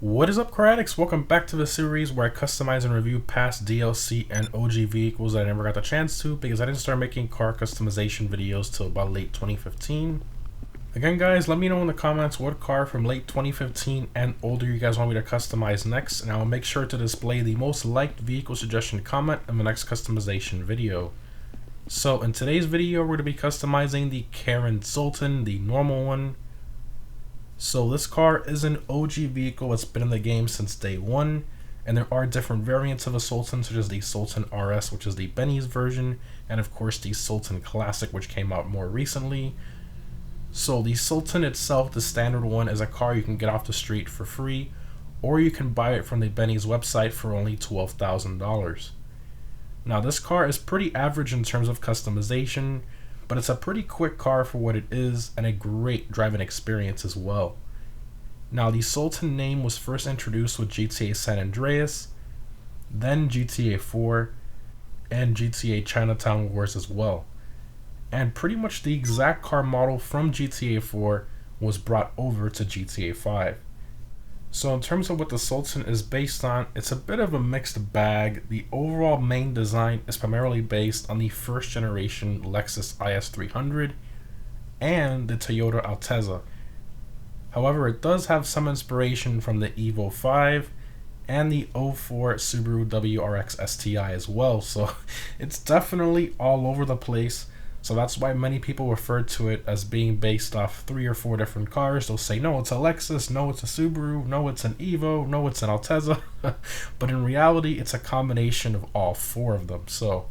What is up, Critics? Welcome back to the series where I customize and review past DLC and OG vehicles that I never got the chance to because I didn't start making car customization videos till about late 2015. Again, guys, let me know in the comments what car from late 2015 and older you guys want me to customize next, and I will make sure to display the most liked vehicle suggestion comment in the next customization video. So in today's video, we're going to be customizing the Karin Sultan, the normal one. So this car is an OG vehicle that's been in the game since day one, and there are different variants of a Sultan, such as the Sultan RS, which is the Benny's version, and of course the Sultan Classic, which came out more recently. So the Sultan itself, the standard one, is a car you can get off the street for free, or you can buy it from the Benny's website for only $12,000. Now this car is pretty average in terms of customization, but it's a pretty quick car for what it is and a great driving experience as well. Now the Sultan name was first introduced with GTA San Andreas, then GTA 4, and GTA Chinatown Wars as well. And pretty much the exact car model from GTA 4 was brought over to GTA 5. So in terms of what the Sultan is based on, it's a bit of a mixed bag. The overall main design is primarily based on the first generation Lexus IS300 and the Toyota Altezza. However, it does have some inspiration from the Evo 5 and the 04 Subaru WRX STI as well, so it's definitely all over the place. So that's why many people refer to it as being based off 3 or 4 different cars. They'll say, no, it's a Lexus, no, it's a Subaru, no, it's an Evo, no, it's an Altezza. But in reality, it's a combination of all 4 of them. So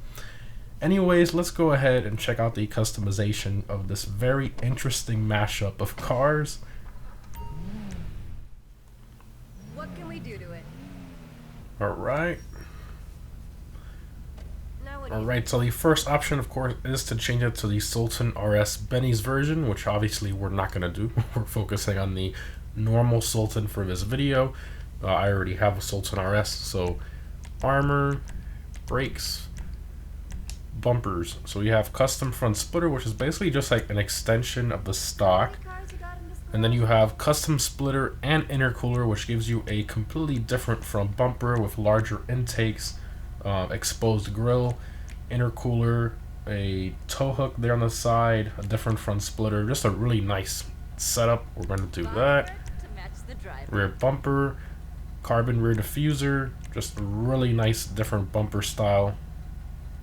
anyways, let's go ahead and check out the customization of this very interesting mashup of cars. What can we do to it? Alright. Alright, so the first option, of course, is to change it to the Sultan RS Benny's version, which obviously we're not going to do. We're focusing on the normal Sultan for this video. I already have a Sultan RS, so armor, brakes, bumpers. So we have custom front splitter, which is basically just like an extension of the stock. And then you have custom splitter and intercooler, which gives you a completely different front bumper with larger intakes, exposed grille, intercooler, a tow hook there on the side, a different front splitter, just a really nice setup. We're going to do that. Rear bumper, carbon rear diffuser, just a really nice different bumper style.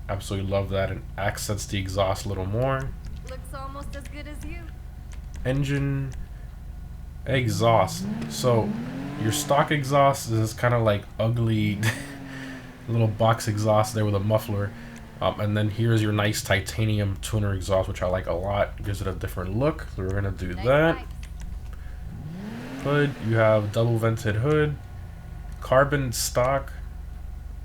Absolutely love that, and accents the exhaust a little more. Looks almost as good as you. Engine, exhaust. So your stock exhaust is kind of like ugly little box exhaust there with a muffler. And then here's your nice titanium tuner exhaust, which I like a lot. Gives it a different look. So we're gonna do that. Hood, you have double vented hood, carbon stock,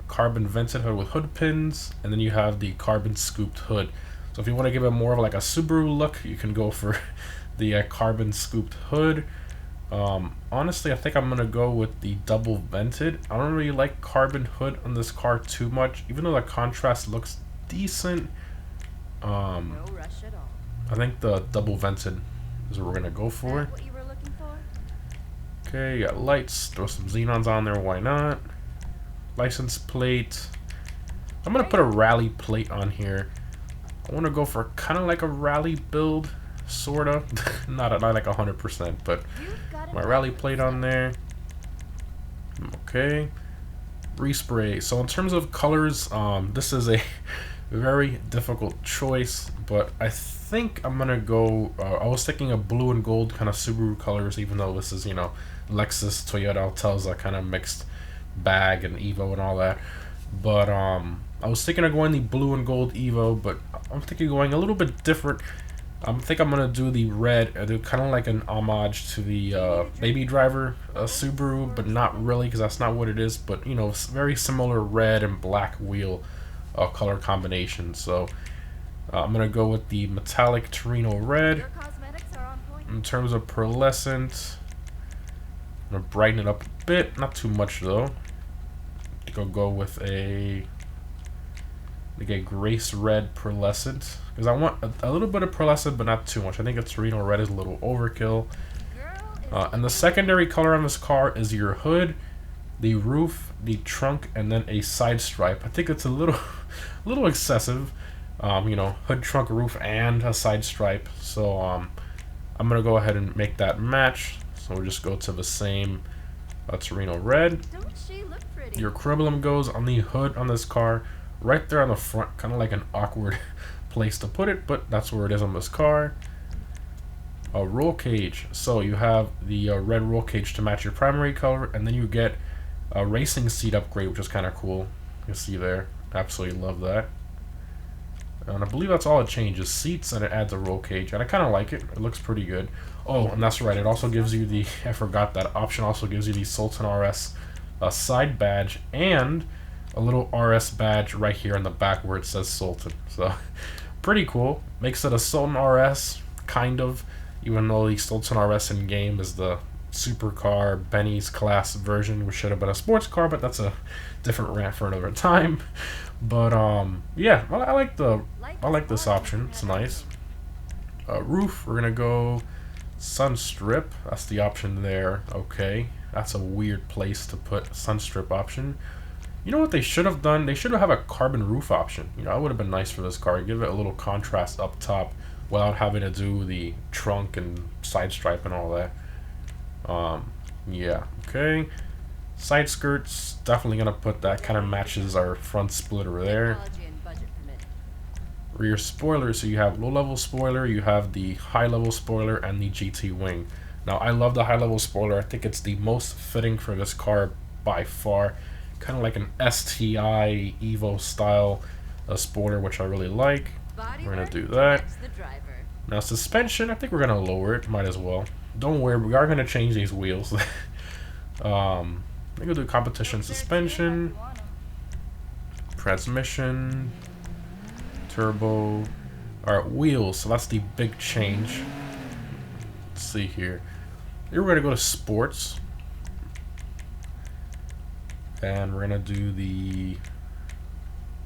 carbon vented hood with hood pins, and then you have the carbon scooped hood. So if you want to give it more of like a Subaru look, you can go for the carbon scooped hood. Honestly, I think I'm gonna go with the double vented. I don't really like carbon hood on this car too much, even though the contrast looks decent. No rush at all. I think the double vented is what we're gonna go for. What you were looking for? Okay, you got lights, throw some xenons on there, why not? License plate. I'm gonna put a rally plate on here. I wanna go for kind of like a rally build, sorta. not like 100%, but my rally plate on there. Okay. Respray. So in terms of colors, this is a very difficult choice, but I think I'm gonna go, I was thinking of blue and gold kind of Subaru colors, even though this is, you know, Lexus, Toyota, Altezza kind of mixed bag, and Evo and all that. But I was thinking of going the blue and gold Evo, but I'm thinking going a little bit different. I think I'm gonna do the red. I do kind of like an homage to the Baby Driver Subaru, but not really, because that's not what it is. But you know, it's very similar red and black wheel color combination. So I'm gonna go with the metallic Torino red. In terms of pearlescent, I'm gonna brighten it up a bit, not too much though. I think I'll go with a Grace Red pearlescent, because I want a little bit of pearlescent, but not too much. I think a Torino red is a little overkill. And the secondary color on this car is your hood, the roof, the trunk, and then a side stripe. I think it's a little, a little excessive. You know, hood, trunk, roof, and a side stripe. So I'm gonna go ahead and make that match. So we'll just go to the same Torino red. Don't she look pretty? Your cribulum goes on the hood on this car, right there on the front, kind of like an awkward place to put it, but that's where it is on this car. A roll cage. So you have the red roll cage to match your primary color, and then you get a racing seat upgrade, which is kind of cool. You can see there. Absolutely love that. And I believe that's all it changes. Seats, and it adds a roll cage, and I kind of like it. It looks pretty good. Oh, and that's right. It also gives you the, I forgot that option, also gives you the Sultan RS side badge, and a little RS badge right here in the back where it says Sultan. So, pretty cool. Makes it a Sultan RS, kind of, even though the Sultan RS in game is the supercar Benny's class version, which should have been a sports car, but that's a different rant for another time. But yeah, I like this option. It's nice. Roof, we're gonna go sun strip. That's the option there. Okay, that's a weird place to put sun strip option. You know what they should have done? They should have a carbon roof option. You know, that would have been nice for this car. Give it a little contrast up top without having to do the trunk and side stripe and all that. Yeah, okay. Side skirts, definitely gonna put that, kind of matches our front splitter there. Rear spoiler, so you have low level spoiler, you have the high level spoiler, and the GT wing. Now I love the high level spoiler. I think it's the most fitting for this car by far. Kind of like an STI Evo style spoiler, which I really like. We're gonna do that. Now suspension, I think we're gonna lower it, might as well. Don't worry, we are gonna change these wheels. I'm gonna do competition suspension, transmission, turbo. Alright, wheels, so that's the big change. Let's see here. Here we're gonna go to sports. And we're gonna do the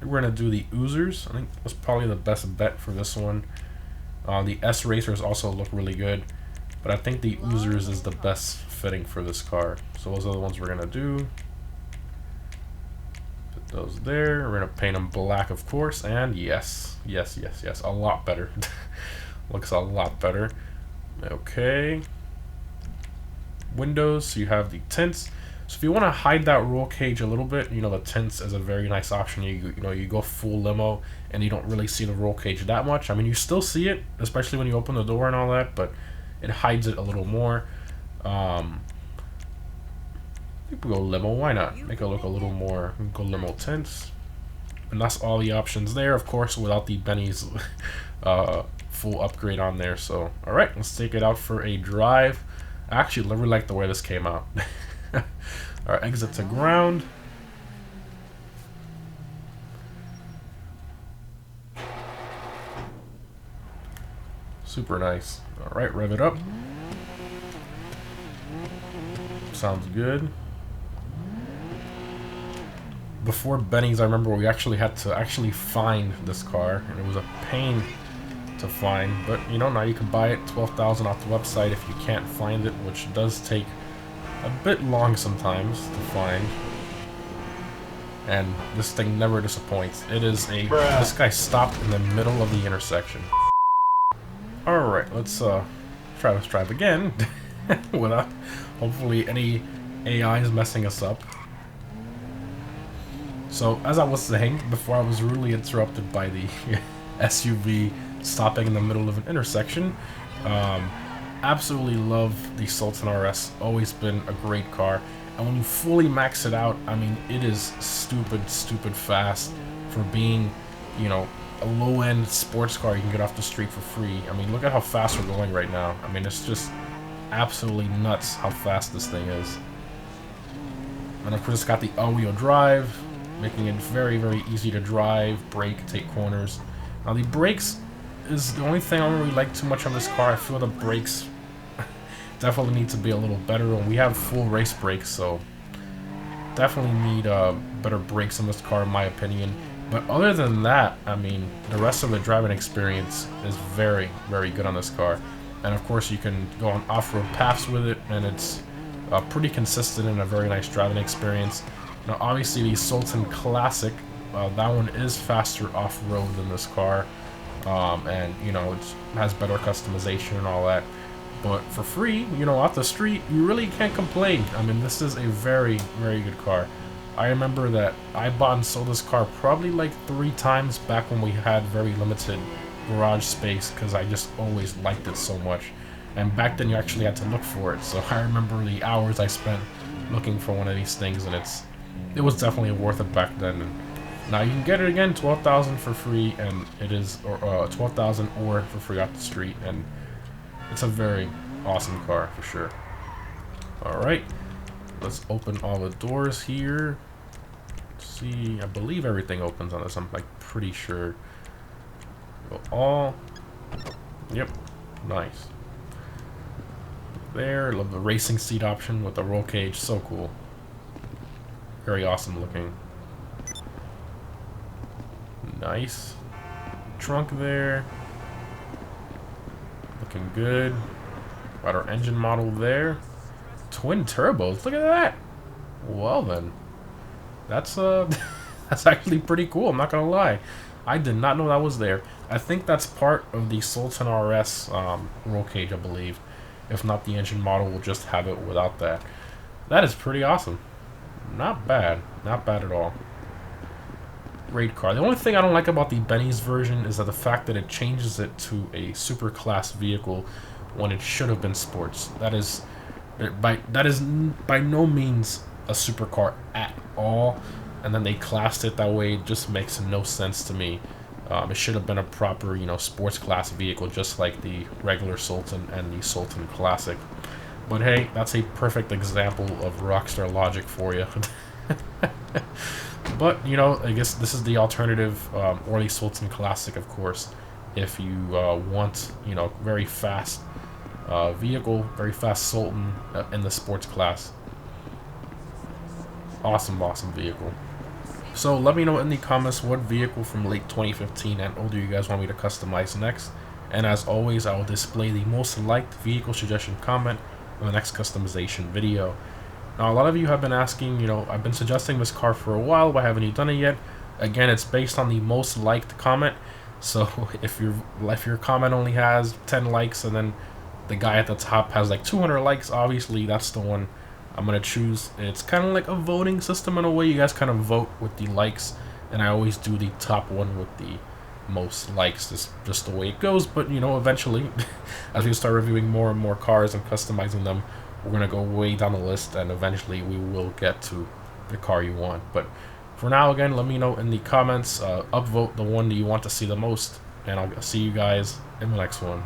Oozers. I think that's probably the best bet for this one. The S Racers also look really good, but I think the Oozers is the best fitting for this car. So those are the ones we're gonna do. Put those there. We're gonna paint them black, of course, and yes, a lot better. Looks a lot better. Okay. Windows, so you have the tints. So if you want to hide that roll cage a little bit, you know, the tints is a very nice option. You know, you go full limo and you don't really see the roll cage that much. I mean, you still see it, especially when you open the door and all that, but it hides it a little more. I think we go limo. Why not? Make it look a little more. Go limo tints. And that's all the options there, of course, without the Benny's full upgrade on there. So, alright, let's take it out for a drive. I actually really like the way this came out. Alright, exit to ground. Super nice. Alright, rev it up. Sounds good. Before Benny's, I remember we actually had to find this car, and it was a pain to find, but you know, now you can buy it $12,000 off the website if you can't find it, which does take a bit long sometimes to find. And this thing never disappoints. It is a this guy stopped in the middle of the intersection. Alright, let's try this drive again without hopefully any AIs messing us up. So as I was saying before, I was rudely interrupted by the SUV stopping in the middle of an intersection. Absolutely love the Sultan RS, always been a great car, and when you fully max it out, I mean, it is stupid fast for being, you know, a low-end sports car you can get off the street for free. I mean, look at how fast we're going right now. I mean, it's just absolutely nuts how fast this thing is. And of course, it's got the all-wheel drive, making it very easy to drive, brake, take corners. Now the brakes is the only thing I don't really like too much on this car. I feel the brakes definitely need to be a little better, and we have full race brakes, so definitely need better brakes on this car in my opinion. But other than that, I mean, the rest of the driving experience is very good on this car. And of course you can go on off-road paths with it, and it's pretty consistent and a very nice driving experience. Now obviously the Sultan Classic, that one is faster off-road than this car, and you know, it has better customization and all that. But for free, you know, off the street, you really can't complain. I mean, this is a very, very good car. I remember that I bought and sold this car probably like 3 times back when we had very limited garage space, because I just always liked it so much. And back then you actually had to look for it, so I remember the hours I spent looking for one of these things, and it was definitely worth it back then. And now you can get it again, 12,000 for free, and it is 12,000 or for free off the street, and it's a very awesome car for sure. Alright, let's open all the doors here. Let's see, I believe everything opens on this, I'm like pretty sure. Go all. Yep, nice. There, love the racing seat option with the roll cage, so cool. Very awesome looking. Nice. Trunk there. Looking good. Got our engine model there. Twin turbos, look at that. Well then. That's that's actually pretty cool, I'm not gonna lie. I did not know that was there. I think that's part of the Sultan RS roll cage, I believe. If not, the engine model will just have it without that. That is pretty awesome. Not bad. Not bad at all. Great car. The only thing I don't like about the Benny's version is that the fact that it changes it to a super class vehicle when it should have been sports. That is by no means a supercar at all. And then they classed it that way. It just makes no sense to me. It should have been a proper, you know, sports class vehicle, just like the regular Sultan and the Sultan Classic. But hey, that's a perfect example of Rockstar logic for you. But, you know, I guess this is the alternative, or the Sultan Classic, of course, if you want, you know, very fast vehicle, very fast Sultan in the sports class. Awesome, awesome vehicle. So let me know in the comments what vehicle from late 2015 and older you guys want me to customize next. And as always, I will display the most liked vehicle suggestion comment in the next customization video. Now, a lot of you have been asking, you know, I've been suggesting this car for a while, why haven't you done it yet? Again, it's based on the most liked comment. So if your comment only has 10 likes and then the guy at the top has like 200 likes, obviously that's the one I'm gonna choose. It's kind of like a voting system in a way. You guys kind of vote with the likes, and I always do the top one with the most likes. It's just the way it goes. But you know, eventually, as we start reviewing more and more cars and customizing them, we're gonna go way down the list, and eventually we will get to the car you want. But for now, again, let me know in the comments. Upvote the one that you want to see the most, and I'll see you guys in the next one.